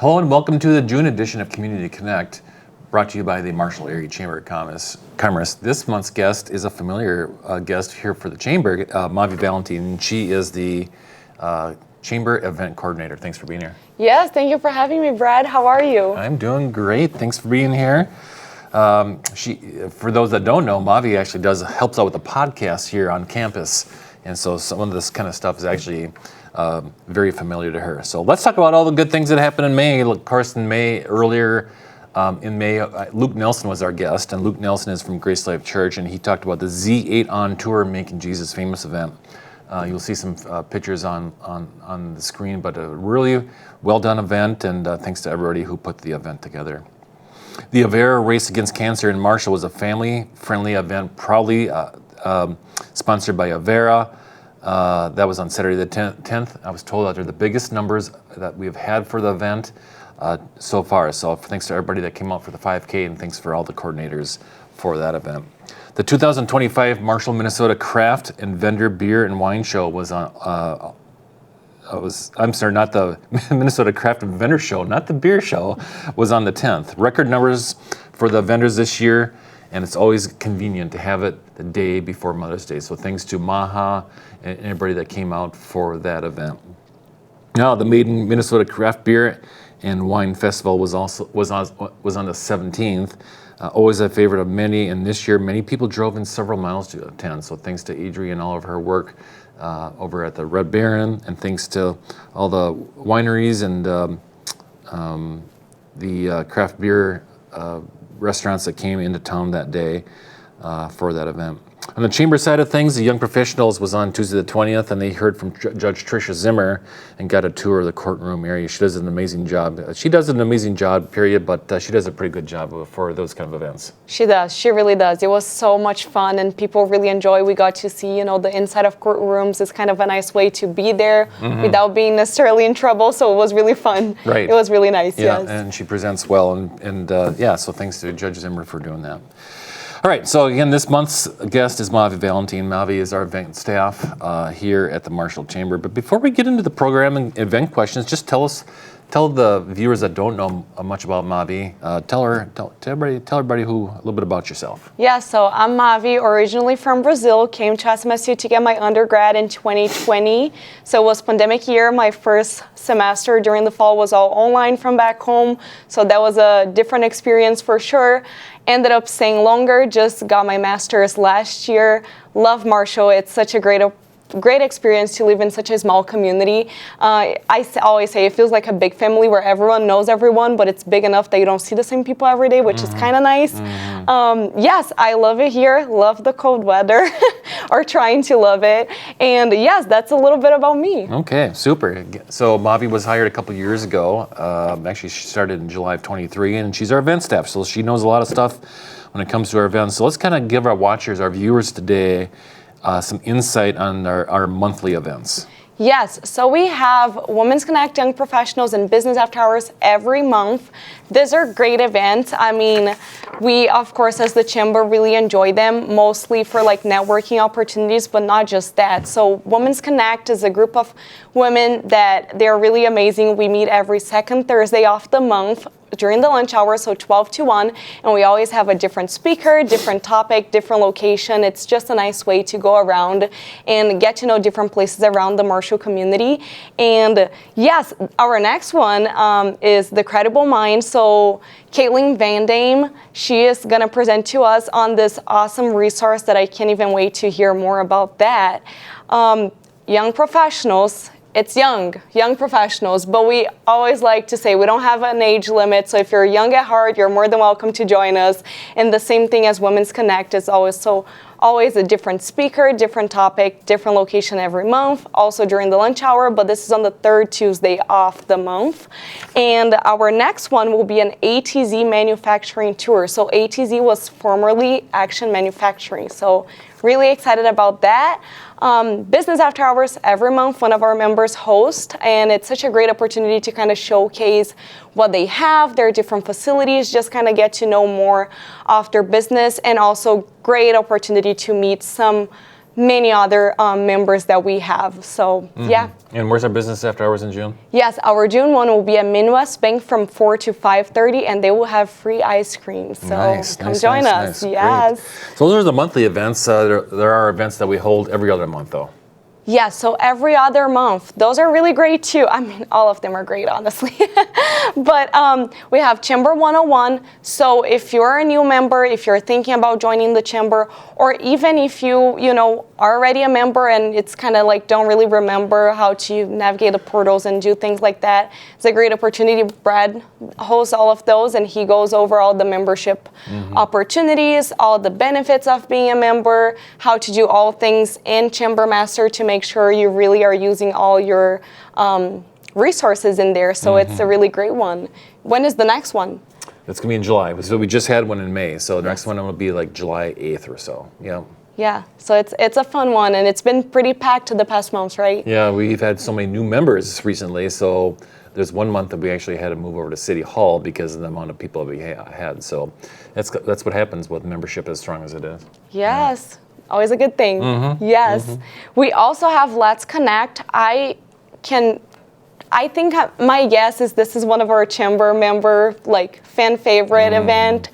Hello and welcome to the June edition of Community Connect, brought to you by the Marshall Area Chamber of Commerce. This month's guest is a familiar guest here for the Chamber, Mavi Valentin. She is the Chamber Event Coordinator. Thanks for being here. Yes, thank you for having me, Brad. How are you? I'm doing great. Thanks for being here. For those that don't know, Mavi actually helps out with the podcast here on campus, and so some of this kind of stuff is actually very familiar to her. So let's talk about all the good things that happened in May. Of course, in May, in May, Luke Nelson was our guest, and Luke Nelson is from Grace Life Church, and he talked about the Z8 on Tour Making Jesus Famous event. You'll see some pictures on the screen, but a really well-done event, and thanks to everybody who put the event together. The Avera Race Against Cancer in Marshall was a family-friendly event, proudly sponsored by Avera. That was on Saturday the 10th. I was told that they're the biggest numbers that we've had for the event so far. So thanks to everybody that came out for the 5K, and thanks for all the coordinators for that event. The 2025 Marshall, Minnesota Craft and Vendor Beer and Wine Show was on. Not the Minnesota Craft and Vendor Show, not the beer show, was on the 10th. Record numbers for the vendors this year, and it's always convenient to have it the day before Mother's Day. So thanks to Maha and everybody that came out for that event. Now, the Maiden Minnesota Craft Beer and Wine Festival was on the 17th. Always a favorite of many, and this year many people drove in several miles to attend. So thanks to Adri and all of her work over at the Red Baron, and thanks to all the wineries and the craft beer restaurants that came into town that day for that event. On the chamber side of things, the Young Professionals was on Tuesday the 20th, and they heard from Judge Tricia Zimmer and got a tour of the courtroom area. She does an amazing job. She does an amazing job, period, but she does a pretty good job for those kind of events. She does. She really does. It was so much fun, and people really enjoy. We got to see, the inside of courtrooms. It's kind of a nice way to be there without being necessarily in trouble, so it was really fun. Right. It was really nice, yeah, yes. And she presents well, and so thanks to Judge Zimmer for doing that. All right, so again, this month's guest is Mavi Valentin. Mavi is our event staff here at the Marshall Chamber. But before we get into the program and event questions, just tell the viewers that don't know much about Mavi, tell everybody a little bit about yourself. Yeah, so I'm Mavi, originally from Brazil, came to SMSU to get my undergrad in 2020. So it was pandemic year. My first semester during the fall was all online from back home. So that was a different experience for sure. Ended up staying longer, just got my master's last year. Love Marshall. It's such a great experience to live in such a small community. I always say it feels like a big family where everyone knows everyone, but it's big enough that you don't see the same people every day, which is kind of nice. Yes, I love it here. Love the cold weather, or trying to love it. And yes, that's a little bit about me. Okay, super. So Mavi was hired a couple years ago. Actually, she started in July of 23, and she's our event staff, so she knows a lot of stuff when it comes to our events. So let's kind of give our watchers, our viewers today, some insight on our monthly events. Yes, so we have Women's Connect, Young Professionals, and Business After Hours every month. These are great events. I mean, we, of course, as the Chamber, really enjoy them, mostly for networking opportunities, but not just that. So Women's Connect is a group of women that they're really amazing. We meet every second Thursday of the month during the lunch hour, so 12 to 1, and we always have a different speaker, different topic, different location. It's just a nice way to go around and get to know different places around the Marshall community. And yes, our next one is The Credible Mind. So Caitlin Van Dame, she is going to present to us on this awesome resource that I can't even wait to hear more about that. Young Professionals. It's young professionals, but we always like to say we don't have an age limit. So if you're young at heart, you're more than welcome to join us. And the same thing as Women's Connect is always a different speaker, different topic, different location every month, also during the lunch hour, but this is on the third Tuesday of the month. And our next one will be an ATZ manufacturing tour. So ATZ was formerly Action Manufacturing. So really excited about that. Business After Hours every month, one of our members hosts, and it's such a great opportunity to kind of showcase what they have, their different facilities, just kind of get to know more of their business, and also great opportunity to meet some many other members that we have. So yeah. And where's our business after hours in June? Yes, our June one will be at Midwest Bank from 4 to 5:30, and they will have free ice cream. So come join us. Yes. Great. So those are the monthly events. There are events that we hold every other month, though. Yeah, so every other month. Those are really great too. I mean, all of them are great, honestly. But we have Chamber 101. So if you're a new member, if you're thinking about joining the Chamber, or even if you know, are already a member and it's kind of like don't really remember how to navigate the portals and do things like that, it's a great opportunity. Brad hosts all of those, and he goes over all the membership opportunities, all the benefits of being a member, how to do all things in Chamber Master to make sure you really are using all your resources in there. So it's a really great one. When is the next one? It's going to be in July. So we just had one in May. So the next one will be like July 8th or so. Yeah. Yeah, so it's a fun one, and it's been pretty packed the past months, right? Yeah, we've had so many new members recently. So there's one month that we actually had to move over to City Hall because of the amount of people that we had. So that's what happens with membership as strong as it is. Yes, always a good thing. Yes. We also have Let's Connect. I think my guess is this is one of our chamber member fan favorite event.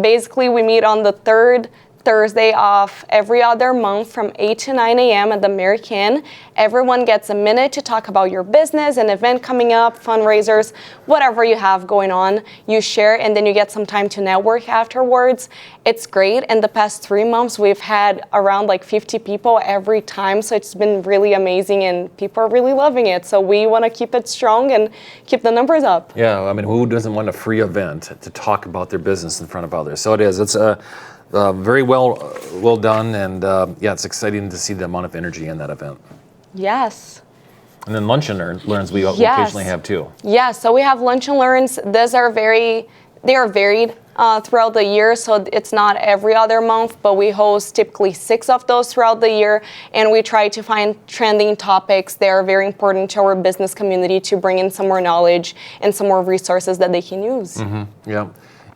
Basically, we meet on the third Thursday of every other month from 8 to 9 a.m. at the American. Everyone gets a minute to talk about your business, an event coming up, fundraisers, whatever you have going on. You share, and then you get some time to network afterwards. It's great. In the past 3 months, we've had around 50 people every time, so it's been really amazing, and people are really loving it. So we want to keep it strong and keep the numbers up. Yeah, I mean, who doesn't want a free event to talk about their business in front of others? So it is. It's very well done, and yeah, it's exciting to see the amount of energy in that event. Yes. And then lunch and learns we occasionally have too. Yeah, so we have lunch and learns. They are varied throughout the year, so it's not every other month, but we host typically 6 of those throughout the year, and we try to find trending topics that are very important to our business community to bring in some more knowledge and some more resources that they can use. Yeah.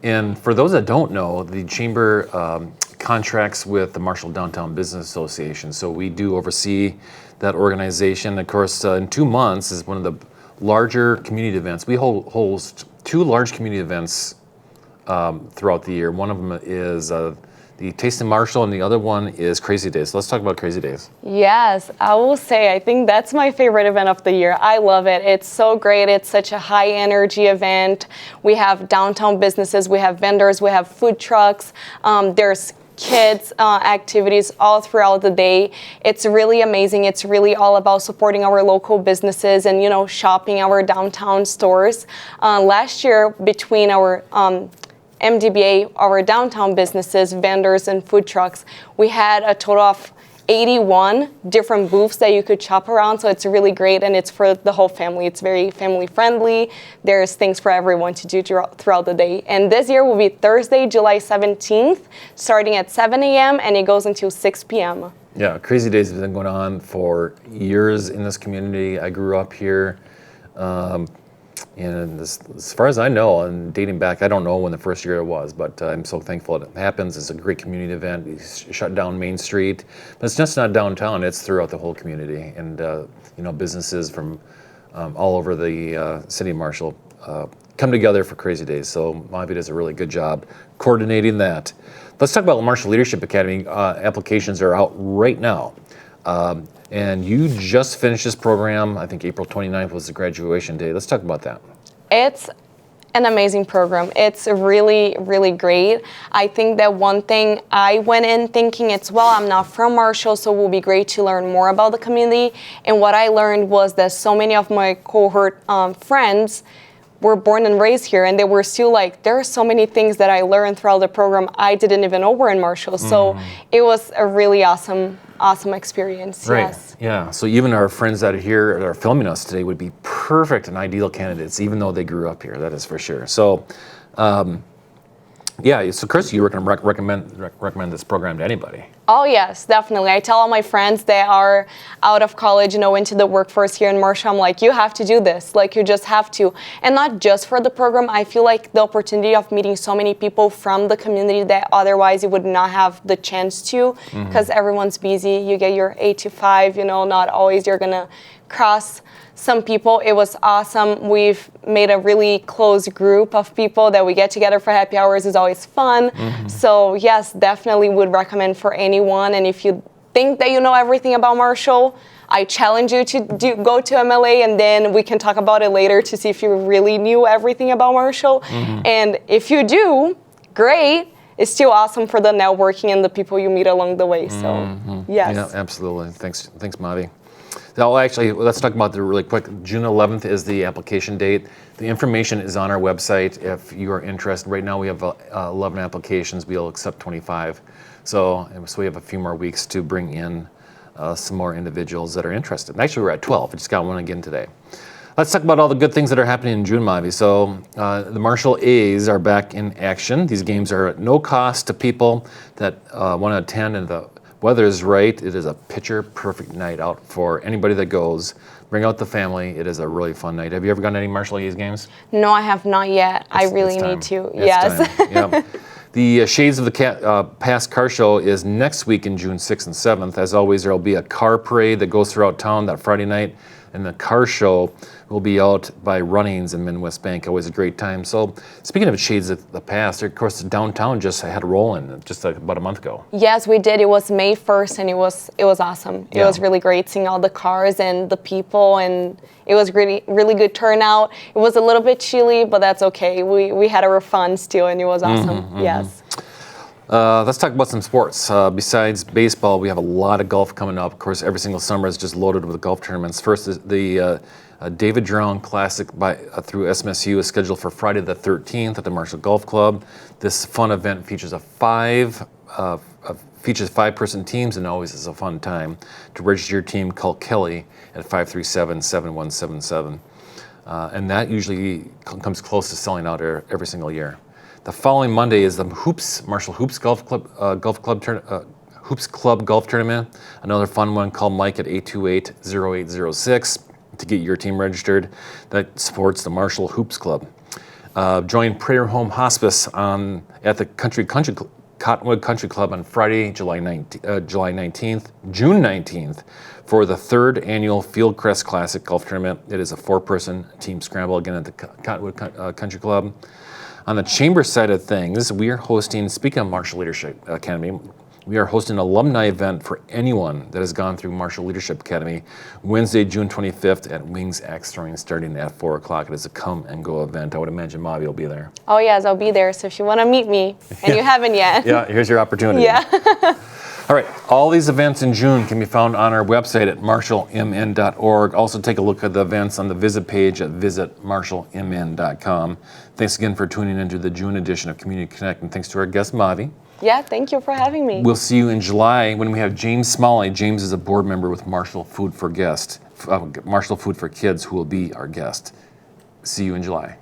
And for those that don't know, the Chamber contracts with the Marshall Downtown Business Association. So we do oversee that organization. Of course, in 2 months is one of the larger community events. We host 2 large community events throughout the year. One of them is the Taste in Marshall, and the other one is Crazy Days. So let's talk about Crazy Days. Yes, I will say, I think that's my favorite event of the year. I love it. It's so great. It's such a high energy event. We have downtown businesses, we have vendors, we have food trucks. There's kids activities all throughout the day. It's really amazing. It's really all about supporting our local businesses and, shopping our downtown stores. Last year, between our MDBA, our downtown businesses, vendors, and food trucks, we had a total of 81 different booths that you could shop around, so it's really great, and it's for the whole family. It's very family friendly. There's things for everyone to do throughout the day. And this year will be Thursday, July 17th, starting at 7 a.m., and it goes until 6 p.m. Yeah, Crazy Days has been going on for years in this community. I grew up here. And as far as I know, and dating back, I don't know when the first year it was, but I'm so thankful it happens. It's a great community event. We shut down Main Street, but it's just not downtown. It's throughout the whole community, and businesses from all over the city of Marshall come together for Crazy Days. So Mavi does a really good job coordinating that. Let's talk about Marshall Leadership Academy. Applications are out right now. And you just finished this program. I think April 29th was the graduation day. Let's talk about that. It's an amazing program. It's really, really great. I think that one thing I went in thinking I'm not from Marshall, so it will be great to learn more about the community. And what I learned was that so many of my cohort friends were born and raised here, and they were still there are so many things that I learned throughout the program I didn't even know were in Marshall. So it was a really awesome experience. Right. Yes. Yeah. So even our friends that are here that are filming us today would be perfect and ideal candidates, even though they grew up here. That is for sure. So, yeah. So Chris, you were going to recommend this program to anybody? Oh yes, definitely. I tell all my friends that are out of college, into the workforce here in Marshall, I'm like, you have to do this. Like, you just have to. And not just for the program. I feel like the opportunity of meeting so many people from the community that otherwise you would not have the chance to, because everyone's busy. You get your 8 to 5, not always you're going to cross some people. It was awesome. We've made a really close group of people that we get together for happy hours. Is always fun. So yes, definitely would recommend for anyone. And if you think that you know everything about Marshall, I challenge you to go to MLA, and then we can talk about it later to see if you really knew everything about Marshall. And if you do, great. It's still awesome for the networking and the people you meet along the way. So yes. Yeah, absolutely. Thanks, Mavi. Now, actually, let's talk about it really quick. June 11th is the application date. The information is on our website if you are interested. Right now, we have 11 applications. We'll accept 25. So we have a few more weeks to bring in some more individuals that are interested. Actually, we're at 12. I just got one again today. Let's talk about all the good things that are happening in June, Mavi. So the Marshall A's are back in action. These games are at no cost to people that want to attend, and the weather is right. It is a picture-perfect night out for anybody that goes. Bring out the family. It is a really fun night. Have you ever gone to any Marshall A's games? No, I have not yet. I really need to. Yes. Yeah. The Shades of the Past Car Show is next week in June 6th and 7th. As always, there will be a car parade that goes throughout town that Friday night, and the car show will be out by Runnings in Midwest Bank. Always a great time. So speaking of Shades of the Past, of course, downtown just had a roll-in just about a month ago. Yes, we did. It was May 1st, and it was awesome. It was really great seeing all the cars and the people, and it was really, really good turnout. It was a little bit chilly, but that's okay. We had our fun still, and it was awesome. Yes. Let's talk about some sports. Besides baseball, we have a lot of golf coming up. Of course, every single summer is just loaded with golf tournaments. First is the David Drown Classic through SMSU is scheduled for Friday the 13th at the Marshall Golf Club. This fun event features features 5-person teams, and always is a fun time. To register your team, call Kelly at 537-7177. And that usually comes close to selling out every single year. The following Monday is the Marshall Hoops Golf Club Hoops Club Golf Tournament. Another fun one. Call Mike at 828-0806 to get your team registered. That supports the Marshall Hoops Club. Join Prayer Home Hospice at the Cottonwood Country Club on Friday, June 19th, for the 3rd annual Fieldcrest Classic Golf Tournament. It is a 4-person team scramble again at the Cottonwood Country Club. On the chamber side of things, we are hosting, speaking of Marshall Leadership Academy, we are hosting an alumni event for anyone that has gone through Marshall Leadership Academy Wednesday, June 25th at Wings Axe Throwing starting at 4 o'clock. It is a come and go event. I would imagine Mavi will be there. Oh yes, I'll be there. So if you want to meet me and you haven't yet. Yeah, here's your opportunity. Yeah. All right, all these events in June can be found on our website at marshallmn.org. Also take a look at the events on the visit page at visitmarshallmn.com. Thanks again for tuning into the June edition of Community Connect, and thanks to our guest, Mavi. Yeah, thank you for having me. We'll see you in July when we have James Smalley. James is a board member with Marshall Food for Kids, who will be our guest. See you in July.